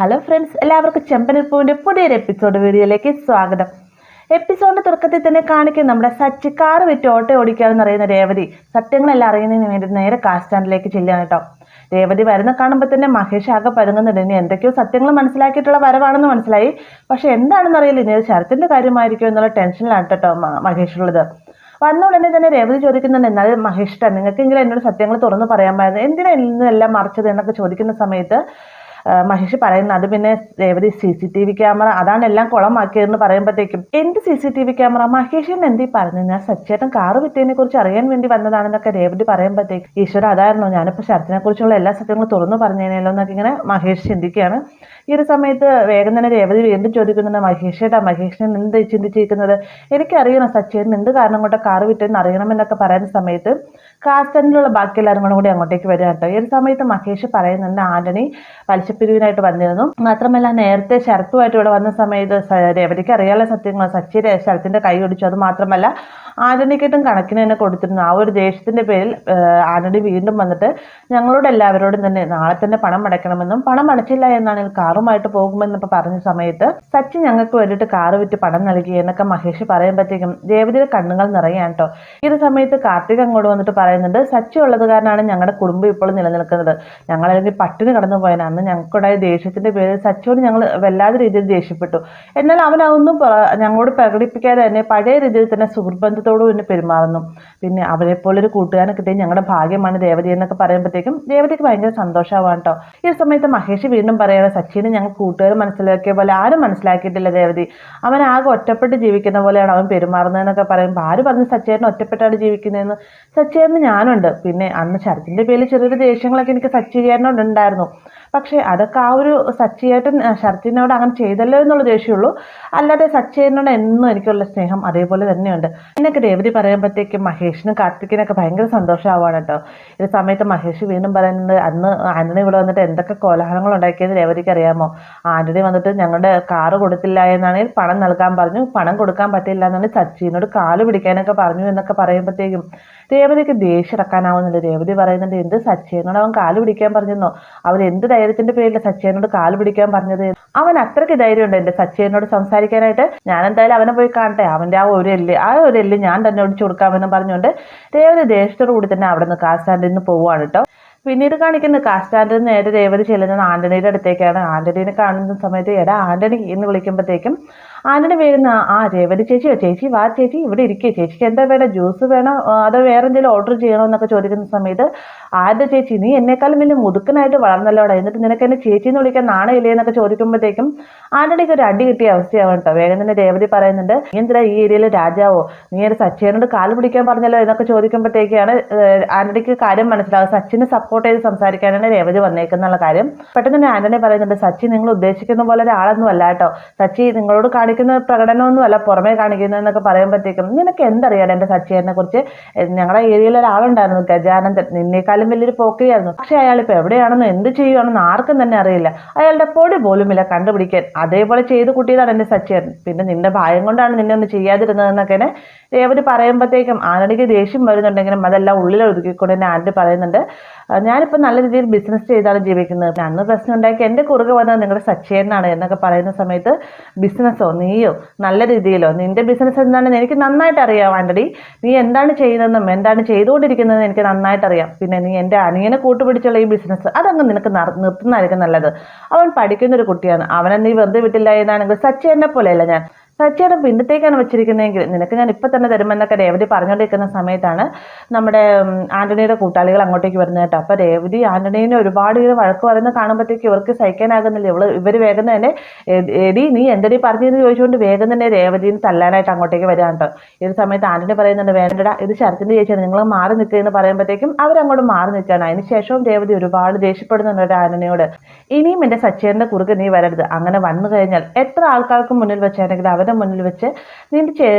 Hello friends, എല്ലാവർക്കും ചെമ്പനിപ്പൂവിൻ്റെ പുതിയൊരു വീഡിയോയിലേക്ക് സ്വാഗതം. എപ്പിസോഡിൻ്റെ തുടക്കത്തിൽ തന്നെ കാണിക്കും നമ്മുടെ സച്ചി കാറ് വിറ്റ് ഓട്ടോ ഓടിക്കാമെന്ന് അറിയുന്ന രേവതി സത്യങ്ങളെല്ലാം അറിയുന്നതിന് വേണ്ടി നേരെ കാർ സ്റ്റാൻഡിലേക്ക് ചെല്ലുകയാണ് കേട്ടോ. രേവതി വരുന്ന കാണുമ്പോൾ തന്നെ മഹേഷ് ആകെ പരുങ്ങുന്നുണ്ട്. ഇനി എന്തൊക്കെയോ സത്യങ്ങൾ മനസ്സിലാക്കിയിട്ടുള്ള വരവാണെന്ന് മനസ്സിലായി. പക്ഷെ എന്താണെന്ന് അറിയില്ല, ഇനി ശരത്തിൻ്റെ കാര്യമായിരിക്കും എന്നുള്ള ടെൻഷനിലാണ് കേട്ടോ മഹേഷുള്ളത്. വന്ന ഉടനെ തന്നെ രേവതി ചോദിക്കുന്നുണ്ട്, എന്നാലും മഹേഷ്ടാ നിങ്ങൾക്കെങ്കിലും എന്നോട് സത്യങ്ങൾ തുറന്നു പറയാമായിരുന്നു, എന്തിനാ ഇന്നെല്ലാം മറിച്ചത് എന്നൊക്കെ ചോദിക്കുന്ന സമയത്ത് മഹേഷ് പറയുന്നത്, അത് പിന്നെ രേവതി CCTV ക്യാമറ അതാണ് എല്ലാം കുളമാക്കിയതെന്ന് പറയുമ്പോഴത്തേക്കും എന്ത് CCTV ക്യാമറ മഹേഷിന് എന്തീ പറഞ്ഞു, ഞാൻ സച്ചേട്ടൻ കാറ് വിറ്റതിനെ കുറിച്ച് അറിയാൻ വേണ്ടി വന്നതാണെന്നൊക്കെ രേവതി പറയുമ്പോഴത്തേക്ക് ഈശ്വര അതായിരുന്നു, ഞാനിപ്പോൾ ശരത്തിനെ കുറിച്ചുള്ള എല്ലാ സത്യങ്ങളും തുറന്നു പറഞ്ഞേനല്ലോ എന്നൊക്കെ ഇങ്ങനെ മഹേഷ് ചിന്തിക്കുകയാണ്. ഈ ഒരു സമയത്ത് വേഗം തന്നെ രേവതി വീണ്ടും ചോദിക്കുന്നുണ്ട്, മഹേഷിനെ എന്ത് ചിന്തിച്ചിരിക്കുന്നത്, എനിക്കറിയണം സച്ചേട്ടൻ എന്ത് കാരണം കൊണ്ട് കാറ് വിറ്റെന്ന് അറിയണമെന്നൊക്കെ പറയുന്ന സമയത്ത് കാർ സ്റ്റാൻഡിലുള്ള ബാക്കി എല്ലാവരും കൂടി അങ്ങോട്ടേക്ക് വരിക കേട്ടോ. ഈ ഒരു സമയത്ത് മഹേഷ് പറയുന്നുണ്ട്, ആന്റണി പലിശപ്പിരിവിനായിട്ട് വന്നിരുന്നു, മാത്രമല്ല നേരത്തെ ശരത്തുമായിട്ട് ഇവിടെ വന്ന സമയത്ത് രേവതിക്ക് അറിയാനുള്ള സത്യങ്ങൾ സച്ചി ശരത്തിന്റെ കൈ ഒടിച്ചു, അത് മാത്രമല്ല ആന്റണിക്കിട്ടും കണക്കിന് തന്നെ കൊടുത്തിരുന്നു. ആ ഒരു ദേഷ്യത്തിന്റെ പേരിൽ ആന്റണി വീണ്ടും വന്നിട്ട് ഞങ്ങളോട് എല്ലാവരോടും തന്നെ നാളെ തന്നെ പണം അടയ്ക്കണമെന്നും പണം അടച്ചില്ല എന്നാണെങ്കിൽ കാറുമായിട്ട് പോകുമെന്നൊക്കെ പറഞ്ഞ സമയത്ത് സച്ചി ഞങ്ങൾക്ക് വേണ്ടിയിട്ട് കാറ് വിറ്റ് പണം നൽകി എന്നൊക്കെ മഹേഷ് പറയുമ്പോഴത്തേക്കും രേവതിയുടെ കണ്ണുകൾ നിറയാണ് കേട്ടോ. ഈ ഒരു സമയത്ത് കാർത്തിക് അങ്ങോട്ട് വന്നിട്ട് പറയുന്നുണ്ട്, സച്ചി ഉള്ളത് കാരണമാണ് ഞങ്ങളുടെ കുടുംബം ഇപ്പോൾ നിലനിൽക്കുന്നത്, ഞങ്ങളല്ലെങ്കിൽ പട്ടിണി കടന്നു പോയാൽ അന്ന് ഞങ്ങൾക്കുണ്ടായ ദേഷ്യത്തിന്റെ പേരിൽ സച്ചിയോട് ഞങ്ങൾ വല്ലാതെ രീതിയിൽ ദേഷ്യപ്പെട്ടു, എന്നാൽ അവൻ അതൊന്നും ഞങ്ങളോട് പ്രകടിപ്പിക്കാതെ തന്നെ പഴയ രീതിയിൽ തന്നെ സുഹൃബന്ധത്തോടും തന്നെ പെരുമാറുന്നു, പിന്നെ അവരെ പോലെ ഒരു കൂട്ടുകാരനെ കിട്ടിയ ഞങ്ങളുടെ ഭാഗ്യമാണ് രേവതി എന്നൊക്കെ പറയുമ്പോഴത്തേക്കും രേവതിക്ക് ഭയങ്കര സന്തോഷമാവാണ് കേട്ടോ. ഈ സമയത്ത് മഹേഷ് വീണ്ടും പറയുന്നത്, സച്ചിനെ ഞങ്ങൾ കൂട്ടുകാർ മനസ്സിലാക്കിയ പോലെ ആരും മനസ്സിലാക്കിയിട്ടില്ല രേവതി, അവൻ ആകെ ഒറ്റപ്പെട്ട് ജീവിക്കുന്ന പോലെയാണ് അവൻ പെരുമാറുന്നതെന്നൊക്കെ പറയുമ്പോൾ ആര് പറഞ്ഞ് സച്ചേട്ടൻ ഒറ്റപ്പെട്ടാണ് ജീവിക്കുന്നതെന്ന്, സച്ചേട്ടന് ഞാനുണ്ട്, പിന്നെ അന്ന് ശരത്തിന്റെ പേരിൽ ചെറിയൊരു ദേഷ്യങ്ങളൊക്കെ എനിക്ക് സച്ചിയേട്ടനോട് ഉണ്ടായിരുന്നു, പക്ഷേ അതൊക്കെ ആ ഒരു സച്ചിയേട്ടൻ ശരത്തിനോട് അങ്ങനെ ചെയ്തല്ലോ എന്നുള്ള ദേഷ്യമുള്ളൂ, അല്ലാതെ സച്ചിയേട്ടനോട് എന്നും എനിക്കുള്ള സ്നേഹം അതേപോലെ തന്നെയുണ്ട് എന്നൊക്കെ രേവതി പറയുമ്പോഴത്തേക്കും മഹേഷിനും കാർത്തിക്കിനൊക്കെ ഭയങ്കര സന്തോഷമാവാണ് കേട്ടോ. ഈ സമയത്ത് മഹേഷ് വീണ്ടും പറയുന്നത്, അന്ന് ആന്റണി ഇവിടെ വന്നിട്ട് എന്തൊക്കെ കോലാഹലങ്ങൾ ഉണ്ടാക്കിയത് രേവതിക്ക് അറിയാമോ, ആന്റണി വന്നിട്ട് ഞങ്ങളുടെ കാറ് കൊടുത്തില്ല എന്നാണെങ്കിൽ പണം നൽകാൻ പറഞ്ഞു, പണം കൊടുക്കാൻ പറ്റില്ല എന്നാണെങ്കിൽ സച്ചിനോട് കാല് പിടിക്കാനൊക്കെ പറഞ്ഞു എന്നൊക്കെ പറയുമ്പോഴത്തേക്കും രേവതിക്ക് ദേഷ്യം ഇറക്കാനാവുന്നുണ്ട്. രേവതി പറയുന്നുണ്ട്, എന്ത് സച്ചിനോട് അവൻ കാല് പിടിക്കാൻ പറഞ്ഞെന്നോ, അവൻ എന്ത് ധൈര്യത്തിന്റെ പേരിൽ സച്ചിനോട് കാല് പിടിക്കാൻ പറഞ്ഞത്, അവൻ അത്രയ്ക്ക് ധൈര്യമുണ്ട് എന്റെ സച്ചിനോട് സംസാരിക്കാനായിട്ട്, ഞാൻ എന്തായാലും അവനെ പോയി കാണട്ടെ, അവന്റെ ആ ഒരു എല്ല് ഞാൻ തന്നെ ഒടിച്ചു കൊടുക്കാമെന്ന് പറഞ്ഞുകൊണ്ട് രേവതി ദേഷ്യത്തോടു കൂടി തന്നെ അവിടെ നിന്ന് കാർ സ്റ്റാൻഡിൽ നിന്ന് പോവുകയാണ് കേട്ടോ. പിന്നീട് കാണിക്കുന്നത് കാർ സ്റ്റാൻഡിൽ നിന്ന് നേരെ രേവതി ചെല്ലുന്നത് ആന്റണിയുടെ അടുത്തേക്കാണ്. ആന്റണീനെ കാണുന്ന സമയത്ത് എടാ ആന്റണി എന്ന് വിളിക്കുമ്പോഴത്തേക്കും ആന്റണി വേഗം രേവതി ചേച്ചിയോ, ചേച്ചി വാ ചേച്ചി ഇവിടെ ഇരിക്കേ, ചേച്ചിക്ക് എന്താ വേണം, ജ്യൂസ് വേണോ അതോ വേറെ എന്തെങ്കിലും ഓർഡർ ചെയ്യണോ എന്നൊക്കെ ചോദിക്കുന്ന സമയത്ത് ആരുടെ ചേച്ചി, നീ എന്നെക്കാളും വലിയ മുതുക്കനായിട്ട് വളർന്നല്ലോടാ, എന്നിട്ട് നിനക്ക് എന്നെ ചേച്ചി എന്ന് വിളിക്കാൻ നാണയില്ലേ എന്നൊക്കെ ചോദിക്കുമ്പോഴത്തേക്കും ആന്റണിക്ക് ഒരു അടി കിട്ടിയ അവസ്ഥയാവും കേട്ടോ. വേഗം തന്നെ രേവതി പറയുന്നുണ്ട്, നീ എന്തിനാ ഈ ഏരിയയിൽ രാജാവോ, നീ ഒരു സച്ചിനോട് കാല് പിടിക്കാൻ പറഞ്ഞല്ലോ എന്നൊക്കെ ചോദിക്കുമ്പോഴത്തേക്കാണ് ആന്റണിക്ക് കാര്യം മനസ്സിലാവും, സച്ചിനെ സപ്പോർട്ട് ചെയ്ത് സംസാരിക്കാനാണ് രേവതി വന്നേക്കുന്നുള്ള കാര്യം. പെട്ടെന്ന് തന്നെ ആന്റണി പറയുന്നുണ്ട്, സച്ചി നിങ്ങൾ ഉദ്ദേശിക്കുന്ന പോലെ ഒരാളൊന്നും അല്ല കേട്ടോ, സച്ചി നിങ്ങളോട് കാണിക്കുന്ന പ്രകടനമൊന്നും അല്ല പുറമേ കാണിക്കുന്നതെന്നൊക്കെ പറയുമ്പോഴത്തേക്കും നിനക്ക് എന്തറിയാം എൻ്റെ സച്ചിനെ കുറിച്ച്, ഞങ്ങളുടെ ഏരിയയിൽ ഒരാളുണ്ടായിരുന്നു ഗജാനന്ദൻ, നിന്നേക്കാളും വലിയൊരു പോക്കിരിയായിരുന്നു, പക്ഷെ അയാൾ ഇപ്പോൾ എവിടെയാണെന്നോ എന്ത് ചെയ്യുകയാണെന്ന് ആർക്കും തന്നെ അറിയില്ല, അയാളുടെ പൊടി പോലുമില്ല കണ്ടുപിടിക്കാൻ, അതേപോലെ ചെയ്ത് കൂട്ടിയതാണ് എൻ്റെ സച്ചിയേട്ടൻ, പിന്നെ നിന്റെ ഭയം കൊണ്ടാണ് നിന്നെ ഒന്ന് ചെയ്യാതിരുന്നതെന്നൊക്കെ രേവതി പറയുമ്പോഴത്തേക്കും ആന്റണിക്ക് ദേഷ്യം വരുന്നുണ്ടെങ്കിലും അതെല്ലാം ഉള്ളിൽ ഒതുക്കിക്കൊണ്ട് തന്നെ ആന്റണി പറയുന്നുണ്ട്, ഞാനിപ്പോൾ നല്ല രീതിയിൽ ബിസിനസ് ചെയ്താണ് ജീവിക്കുന്നത്, അന്ന് പ്രശ്നം ഉണ്ടാക്കി എൻ്റെ കുറുകെ വന്നത് നിങ്ങളുടെ സച്ചിയേട്ടനാണ് എന്നൊക്കെ പറയുന്ന സമയത്ത് ബിസിനസ്സോ നീയോ നല്ല രീതിയിലോ, നിന്റെ ബിസിനസ് എന്താണെന്ന് എനിക്ക് നന്നായിട്ട് അറിയാം ആന്റണി, നീ എന്താണ് ചെയ്യുന്നതെന്നും എന്താണ് ചെയ്തുകൊണ്ടിരിക്കുന്നതെന്ന് എനിക്ക് നന്നായിട്ട് അറിയാം, പിന്നെ നീ എൻ്റെ അനിയനെ കൂട്ടുപിടിച്ചുള്ള ഈ ബിസിനസ് അതങ്ങ് നിനക്ക് നിർത്തുന്നതായിരിക്കും നല്ലത്, അവൻ പഠിക്കുന്നൊരു കുട്ടിയാണ്, അവനെ നീ വെറുതെ വിട്ടില്ല എന്നാണെങ്കിൽ സച്ചിയേട്ടനെ പോലെയല്ല ഞാൻ, സച്ചിയുടെ പിന്നത്തേക്കാണ് വെച്ചിരിക്കുന്നതെങ്കിൽ നിനക്ക് ഞാൻ ഇപ്പം തന്നെ തരുമെന്നൊക്കെ രേവതി പറഞ്ഞുകൊണ്ടിരിക്കുന്ന സമയത്താണ് നമ്മുടെ ആന്റണിയുടെ കൂട്ടാളികൾ അങ്ങോട്ടേക്ക് വരുന്നത് കേട്ടോ. അപ്പോൾ രേവതി ആന്റണീനെ ഒരുപാട് ഇങ്ങനെ വഴക്ക് പറയുന്നത് കാണുമ്പോഴത്തേക്ക് ഇവർക്ക് സഹിക്കാനാകുന്നില്ല, ഇവർ വേഗം തന്നെ എടി നീ എന്തെടി പറഞ്ഞെന്ന് ചോദിച്ചുകൊണ്ട് വേഗം തന്നെ രേവതിനെ തല്ലാനായിട്ട് അങ്ങോട്ടേക്ക് വരികയാണ് കേട്ടോ. ഈ ഒരു സമയത്ത് ആന്റണി പറയുന്നുണ്ട്, വേണ്ടടാ ഇത് ശരത്തിന്റെ ചേച്ചിയാണ്, നിങ്ങൾ മാറി നിൽക്കുകയെന്ന് പറയുമ്പോഴത്തേക്കും അവരങ്ങോട്ട് മാറി നിൽക്കുകയാണ്. അതിനുശേഷവും രേവതി ഒരുപാട് ദേഷ്യപ്പെടുന്നുണ്ട് ആന്റണിയോട്, ഇനിയും എൻ്റെ സച്ചിയുടെ കുറുക്ക് നീ വരരുത്, അങ്ങനെ വന്നു കഴിഞ്ഞാൽ എത്ര ആൾക്കാർക്ക് മുന്നിൽ വെച്ചാണെങ്കിൽ അവരുടെ മുന്നിൽ വെച്ച് നിന്റെ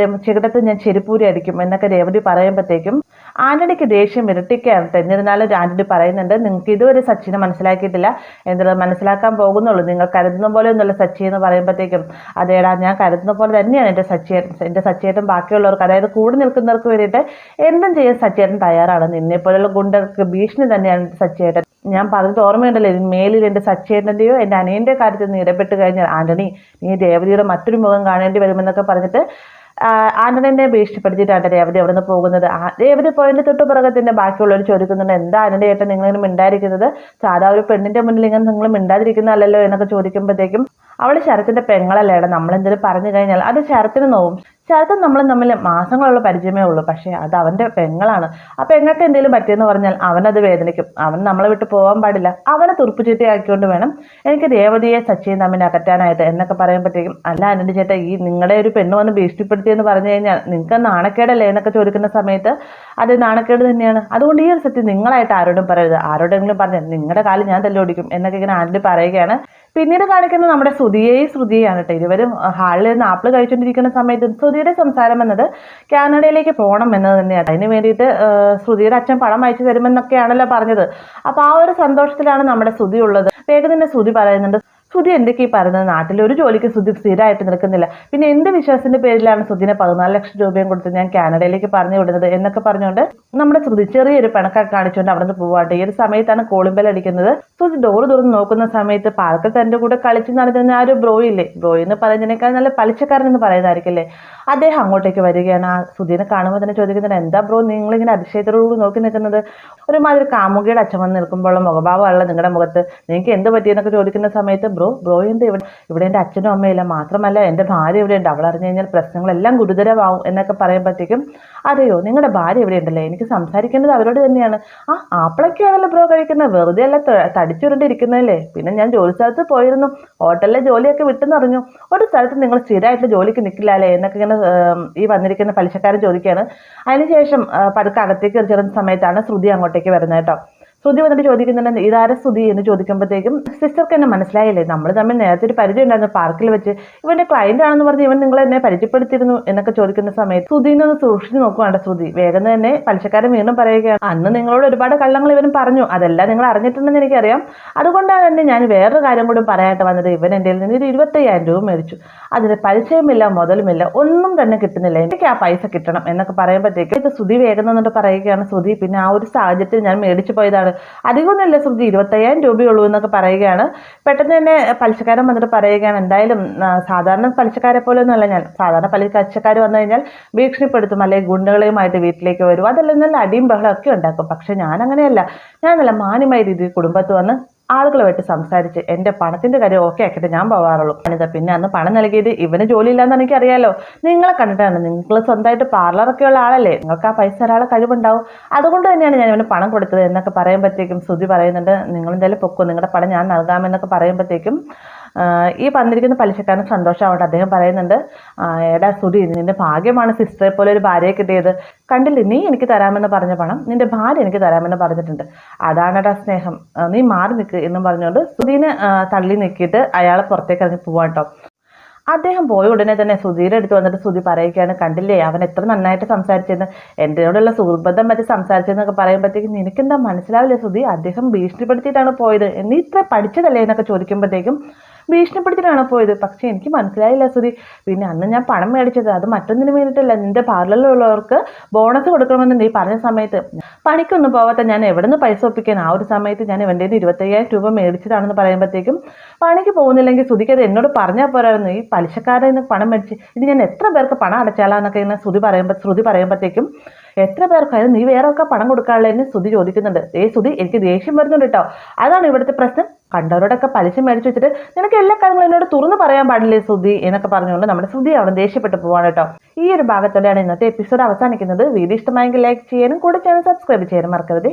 ചെകിടത്ത് ഞാൻ ചെരുപ്പൂരി അടിക്കും എന്നൊക്കെ രേവതി പറയുമ്പോഴത്തേക്കും ആന്റണിക്ക് ദേഷ്യം ഇരട്ടിക്കാറുണ്ട്. എന്നിരുന്നാലും ആന്റണി പറയുന്നുണ്ട്, നിങ്ങൾക്ക് ഇതുവരെ സച്ചിനെ മനസ്സിലാക്കിയിട്ടില്ല, എന്തുള്ളത് മനസ്സിലാക്കാൻ പോകുന്നുള്ളൂ, നിങ്ങൾ കരുതുന്ന പോലെ ഒന്നുമല്ല സച്ചി എന്ന് പറയുമ്പോഴത്തേക്കും, അതേടാ ഞാൻ കരുതുന്ന പോലെ തന്നെയാണ് എൻ്റെ സച്ചിയേട്ടൻ ബാക്കിയുള്ളവർക്ക്, അതായത് കൂടെ നിൽക്കുന്നവർക്ക് വേണ്ടിയിട്ട് എന്തും ചെയ്യാൻ സച്ചിയേട്ടൻ തയ്യാറാണ്. നിന്നെ പോലുള്ള ഗുണ്ടർക്ക് ഭീഷണി തന്നെയാണ് സച്ചിയേട്ടൻ. ഞാൻ പറഞ്ഞത് ഓർമ്മയുണ്ടല്ലോ, മേലിൽ എൻ്റെ സച്ചിയേട്ടൻ്റെയോ എൻ്റെ അനിയൻ്റെ കാര്യത്തിൽ നിന്ന് ഇടപെട്ട് കഴിഞ്ഞാൽ ആന്റണി നീ രേവതിയുടെ മറ്റൊരു മുഖം കാണേണ്ടി വരുമെന്നൊക്കെ പറഞ്ഞിട്ട് ആന്റണിനെ ഭീഷണിപ്പെടുത്തിയിട്ടാണ് രേവതി അവിടെ നിന്ന് പോകുന്നത്. രേവതി പോയതിൻ്റെ തൊട്ട് പുറകത്തിന്റെ ബാക്കിയുള്ളവർ ചോദിക്കുന്നുണ്ട്, എന്താ ആന്റണി ഏട്ടൻ നിങ്ങളിങ്ങനെ മിണ്ടായിരിക്കുന്നത്, സാധാ ഒരു പെണ്ണിന്റെ മുന്നിൽ ഇങ്ങനെ നിങ്ങൾ മിണ്ടാതിരിക്കുന്നതല്ലോ എന്നൊക്കെ ചോദിക്കുമ്പോഴത്തേക്കും, അവൾ ശരത്തിന്റെ പെങ്ങളല്ലേടാ, നമ്മളെന്തെങ്കിലും പറഞ്ഞു കഴിഞ്ഞാൽ അത് ശരത്തിന് നോവും, ശരത്തും നമ്മളും തമ്മിൽ മാസങ്ങളുള്ള പരിചയമേ ഉള്ളൂ, പക്ഷേ അത് അവന്റെ പെങ്ങളാണ്, ആ പെങ്ങൾക്ക് എന്തെങ്കിലും പറ്റിയെന്ന് പറഞ്ഞാൽ അവനത് വേദനിക്കും, അവൻ നമ്മളെ വിട്ട് പോകാൻ പാടില്ല, അവനെ തുറപ്പുചീത്തയാക്കിക്കൊണ്ട് വേണം എനിക്ക് രേവതിയെ സച്ചിയും തമ്മിൽ അകറ്റാനായിട്ട് എന്നൊക്കെ പറയുമ്പോഴത്തേക്കും, അല്ല ആന്റണി ചേട്ടാ ഈ നിങ്ങളുടെ ഒരു പെണ്ണ് വന്ന് ഭീഷണിപ്പെടുത്തിയെന്ന് പറഞ്ഞു കഴിഞ്ഞാൽ നിങ്ങൾക്ക് നാണക്കേടല്ലേ എന്നൊക്കെ ചോദിക്കുന്ന സമയത്ത്, അത് നാണക്കേട് തന്നെയാണ്, അതുകൊണ്ട് ഈ ഒരു സത്യം നിങ്ങളായിട്ട് ആരോടും പറയരുത്, ആരോടെങ്കിലും പറഞ്ഞാൽ നിങ്ങളുടെ കാലം ഞാൻ തല്ലോടിക്കും എന്നൊക്കെ ഇങ്ങനെ ആന്റണി പറയുകയാണ്. പിന്നീട് കാണിക്കുന്നത് നമ്മുടെ ശ്രുതിയെയാണ് കേട്ടോ. ഇരുവരും ഹാളിൽ നിന്ന് ആപ്പിൾ കഴിച്ചുകൊണ്ടിരിക്കുന്ന സമയത്ത് ശ്രുതിയുടെ സംസാരം എന്നത് കാനഡയിലേക്ക് പോകണം എന്നത് തന്നെയാണ്. അതിന് വേണ്ടിയിട്ട് ശ്രുതിയുടെ അച്ഛൻ പണം അയച്ചു തരുമെന്നൊക്കെയാണല്ലോ പറഞ്ഞത്. അപ്പോൾ ആ ഒരു സന്തോഷത്തിലാണ് നമ്മുടെ ശ്രുതി ഉള്ളത്. വേഗം തന്നെ ശ്രുതി പറയുന്നുണ്ട്, ശ്രുതി എന്തൊക്കെ ഈ പറയുന്നത്, നാട്ടിൽ ഒരു ജോലിക്ക് ശ്രുതി സ്ഥിരമായിട്ട് നിൽക്കുന്നില്ല, പിന്നെ എന്ത് വിശ്വാസത്തിന്റെ പേരിലാണ് ശ്രുതിനെ 14 ലക്ഷം രൂപയും കൊടുത്ത് ഞാൻ കാനഡയിലേക്ക് പറഞ്ഞു വിടുന്നത് എന്നൊക്കെ പറഞ്ഞുകൊണ്ട് നമ്മുടെ ശ്രുതി ചെറിയൊരു പിണക്കൊക്കെ കാണിച്ചുകൊണ്ട് അവിടെ നിന്ന് പോവാട്ടെ. ഈ ഒരു സമയത്താണ് കോളിംബെൽ അടിക്കുന്നത്. ശ്രുതി ഡോറ് തുറന്ന് നോക്കുന്ന സമയത്ത് പാർക്കിൽ തന്റെ കൂടെ കളിച്ച് നടത്തുന്ന ആ ഒരു ബ്രോയില്ലേ, ബ്രോയി എന്ന് പറയുന്നതിനേക്കാൾ നല്ല പലിശക്കാരൻ എന്ന് പറയുന്നതായിരിക്കില്ലേ, അദ്ദേഹം അങ്ങോട്ടേക്ക് വരികയാണ്. ആ ശ്രുതിനെ കാണുമ്പോൾ തന്നെ ചോദിക്കുന്നുണ്ട്, എന്താ ബ്രോ നിങ്ങളിങ്ങനെ അതിശയത്തോടുകൂടി നോക്കി നിൽക്കുന്നത്, ഒരുമാതിരി കാമുകിയുടെ അച്ഛൻ വന്ന് നിൽക്കുമ്പോഴുള്ള മുഖഭാവമുള്ള നിങ്ങളുടെ മുഖത്ത് നിങ്ങൾക്ക് എന്ത് പറ്റിയെന്നൊക്കെ ചോദിക്കുന്ന സമയത്ത്, ബ്രോ എന്ത് ഇവിടെ എൻ്റെ അച്ഛനും അമ്മയില്ല, മാത്രമല്ല എൻ്റെ ഭാര്യ ഇവിടെ ഉണ്ട്, അവൾ അറിഞ്ഞു കഴിഞ്ഞാൽ പ്രശ്നങ്ങളെല്ലാം ഗുരുതരമാവും എന്നൊക്കെ പറയുമ്പോഴത്തേക്കും, അതെയോ നിങ്ങളുടെ ഭാര്യ ഇവിടെ ഉണ്ടല്ലേ, എനിക്ക് സംസാരിക്കേണ്ടത് അവരോട് തന്നെയാണ്, ആ ആപ്പിളൊക്കെയാണല്ലോ ബ്രോ കഴിക്കുന്നത്, വെറുതെ അല്ല തടിച്ചുരുണ്ടിരിക്കുന്നതല്ലേ, പിന്നെ ഞാൻ ജോലി സ്ഥലത്ത് പോയിരുന്നു, ഹോട്ടലിലെ ജോലിയൊക്കെ വിട്ടെന്നറിഞ്ഞു, ഒരു സ്ഥലത്ത് നിങ്ങൾ സ്ഥിരമായിട്ട് ജോലിക്ക് നിൽക്കില്ല അല്ലേ എന്നൊക്കെ ഇങ്ങനെ ഈ വന്നിരിക്കുന്ന പലിശക്കാരൻ ചോദിക്കുകയാണ്. അതിനുശേഷം പതുക്കെ അകത്തേക്ക് കയറുന്ന സമയത്താണ് ശ്രുതി അങ്ങോട്ടേക്ക് വരുന്നത് കേട്ടോ. ശ്രുതി വന്നിട്ട് ചോദിക്കുന്നുണ്ട്, ഇതാരെ ശ്രുതി എന്ന് ചോദിക്കുമ്പോഴത്തേക്കും, സിസ്റ്റർക്ക് എന്നെ മനസ്സിലായില്ലേ, നമ്മൾ തമ്മിൽ നേരത്തെ ഒരു പരിചയം ഉണ്ടായിരുന്നു പാർക്കിൽ വെച്ച്, ഇവന്റെ ക്ലയന്റ് ആണെന്ന് പറഞ്ഞ് ഇവൻ നിങ്ങളെ എന്നെ പരിചയപ്പെടുത്തിയിരുന്നു എന്നൊക്കെ ചോദിക്കുന്ന സമയത്ത് ശ്രുതിനെ ഒന്ന് സൂക്ഷിച്ച് നോക്കുവാണ്ട്. ശ്രുതി വേഗം തന്നെ പലിശക്കാരൻ വീണ്ടും പറയുകയാണ്, അന്ന് നിങ്ങളോട് ഒരുപാട് കള്ളങ്ങൾ ഇവനും പറഞ്ഞു, അതെല്ലാം നിങ്ങൾ അറിഞ്ഞിട്ടുണ്ടെന്ന് എനിക്കറിയാം, അതുകൊണ്ടാണ് തന്നെ ഞാൻ വേറൊരു കാര്യം കൂടി പറയാനായിട്ട് വന്നത്, ഇവൻ എൻ്റെ നിന്ന് ഒരു 25,000 രൂപ മേടിച്ചു, അതിന് പലിശയുമില്ല മുതലുമില്ല ഒന്നും തന്നെ കിട്ടുന്നില്ല, എനിക്ക് ആ പൈസ കിട്ടണം എന്നൊക്കെ പറയുമ്പോഴത്തേക്ക് ഇത് ശ്രുതി വേഗം എന്നിട്ട് പറയുകയാണ്, ശ്രുതി പിന്നെ ആ ഒരു സാഹചര്യത്തിൽ ഞാൻ മേടിച്ചു പോയതാണ്, അധികമൊന്നുമില്ല ശ്രുതി 25,000 രൂപയുള്ളൂ എന്നൊക്കെ പറയുകയാണ്. പെട്ടെന്ന് തന്നെ പലിശക്കാരൻ വന്നിട്ട് പറയുകയാണ്, എന്തായാലും സാധാരണ പലിശക്കാരെ പോലെ ഒന്നുമല്ല ഞാൻ, സാധാരണ പലിശക്കാർ വന്നു കഴിഞ്ഞാൽ ഭീഷണിപ്പെടുത്തും അല്ലെങ്കിൽ ഗുണ്ടകളെയുമായിട്ട് വീട്ടിലേക്ക് വരും, അതെല്ലാം നല്ല അടിയും ബഹളം ഒക്കെ ഉണ്ടാക്കും, പക്ഷെ ഞാൻ അങ്ങനെയല്ല, ഞാൻ നല്ല മാന്യമായ രീതിയിൽ കുടുംബത്ത് വന്ന് ആളുകളുമായിട്ട് സംസാരിച്ച് എൻ്റെ പണത്തിന്റെ കാര്യം ഓക്കെ ആക്കിയിട്ട് ഞാൻ പോകാറുള്ളൂ. പിന്നെ അന്ന് പണം നൽകിയത് ഇവന് ജോലിയില്ലാന്ന് എനിക്കറിയാലോ, നിങ്ങളെ കണ്ടിട്ടാണ്, നിങ്ങൾ സ്വന്തമായിട്ട് പാർലറൊക്കെ ഉള്ള ആളല്ലേ, നിങ്ങൾക്ക് ആ പൈസ ഒരാളെ കഴിവുണ്ടാവും, അതുകൊണ്ട് തന്നെയാണ് ഞാൻ ഇവന് പണം കൊടുത്തത് എന്നൊക്കെ പറയുമ്പോഴത്തേക്കും ശ്രുതി പറയുന്നുണ്ട്, നിങ്ങൾ എന്തായാലും പൊക്കോ, നിങ്ങളുടെ പണം ഞാൻ നൽകാമെന്നൊക്കെ പറയുമ്പോഴത്തേക്കും ഈ വന്നിരിക്കുന്ന പലിശക്കാരൻ സന്തോഷമാവട്ടെ. അദ്ദേഹം പറയുന്നുണ്ട്, എടാ ശ്രുതി നിന്റെ ഭാഗ്യമാണ് സിസ്റ്ററെ പോലെ ഒരു ഭാര്യയെ കിട്ടിയത്, കണ്ടില്ലേ നീ എനിക്ക് തരാമെന്ന് പറഞ്ഞ പണം നിന്റെ ഭാര്യ എനിക്ക് തരാമെന്ന് പറഞ്ഞിട്ടുണ്ട്, അതാണെടാ സ്നേഹം, നീ മാറി നിൽക്ക് എന്നും പറഞ്ഞുകൊണ്ട് ശ്രുതിനെ തള്ളി നിൽക്കിയിട്ട് അയാളെ പുറത്തേക്ക് ഇറങ്ങി പോവാട്ടോ. അദ്ദേഹം പോയ ഉടനെ തന്നെ ശ്രുതിയുടെ അടുത്ത് വന്നിട്ട് ശ്രുതി പറയുകയാണ്, കണ്ടില്ലേ അവൻ എത്ര നന്നായിട്ട് സംസാരിച്ചെന്ന്, എന്നോടുള്ള സുഹൃബന്ധം പറ്റി സംസാരിച്ചെന്നൊക്കെ പറയുമ്പോഴത്തേക്കും, നിനക്കെന്താ മനസ്സിലാവില്ലേ ശ്രുതി, അദ്ദേഹം ഭീഷണിപ്പെടുത്തിയിട്ടാണ് പോയത്, നീ ഇത്ര പഠിച്ചതല്ലേ എന്നൊക്കെ ചോദിക്കുമ്പോഴത്തേക്കും, ഭീഷണിപ്പെടുത്തിയിട്ടാണ് പോയത്, പക്ഷെ എനിക്ക് മനസ്സിലായില്ല ശ്രുതി, പിന്നെ അന്ന് ഞാൻ പണം മേടിച്ചത് അത് മറ്റൊന്നിന് വേണ്ടിയിട്ടല്ല, നിന്റെ പാർലറിലുള്ളവർക്ക് ബോണസ് കൊടുക്കണമെന്ന് നീ പറഞ്ഞ സമയത്ത് പണിക്കൊന്നും പോവാത്ത ഞാൻ എവിടെ നിന്ന് പൈസ ഒപ്പിക്കാൻ, ആ ഒരു സമയത്ത് ഞാൻ ഇവൻ്റെ 25,000 രൂപ മേടിച്ചതാണെന്ന് പറയുമ്പോഴത്തേക്കും, പണിക്ക് പോകുന്നില്ലെങ്കിൽ ശ്രുതിക്ക് അത് എന്നോട് പറഞ്ഞാൽ പോരായിരുന്നു, ഈ പലിശക്കാരിൽ നിന്ന് പണം മേടിച്ച് ഇത് ഞാൻ എത്ര പേർക്ക് പണം അടച്ചാലാന്നൊക്കെ ഇങ്ങനെ ശ്രുതി പറയുമ്പോഴത്തേക്കും, എത്ര പേർക്കായാലും നീ വേറെ ഒക്കെ പണം കൊടുക്കാനുള്ളതെന്ന് ശ്രുതി ചോദിക്കുന്നുണ്ട്. ശ്രുതി എനിക്ക് ദേഷ്യം വരുന്നുണ്ട് കേട്ടോ, അതാണ് ഇവിടുത്തെ പ്രശ്നം, കണ്ടവരോടൊക്കെ പലിശ മേടിച്ചു വെച്ചിട്ട് നിനക്ക് എല്ലാ കാര്യങ്ങളും എന്നോട് തുറന്നു പറയാൻ പാടില്ലേ ശ്രുതി എന്നൊക്കെ പറഞ്ഞുകൊണ്ട് നമ്മുടെ ശ്രുതി അവിടെ ദേഷ്യപ്പെട്ട് പോവാണ് കേട്ടോ. ഈ ഒരു ഭാഗത്തോടെയാണ് ഇന്നത്തെ എപ്പിസോഡ് അവസാനിക്കുന്നത്. വീഡിയോ ഇഷ്ടമായെങ്കിൽ ലൈക്ക് ചെയ്യാനും കൂടെ ചാനൽ സബ്സ്ക്രൈബ് ചെയ്യാനും മറക്കരുത്.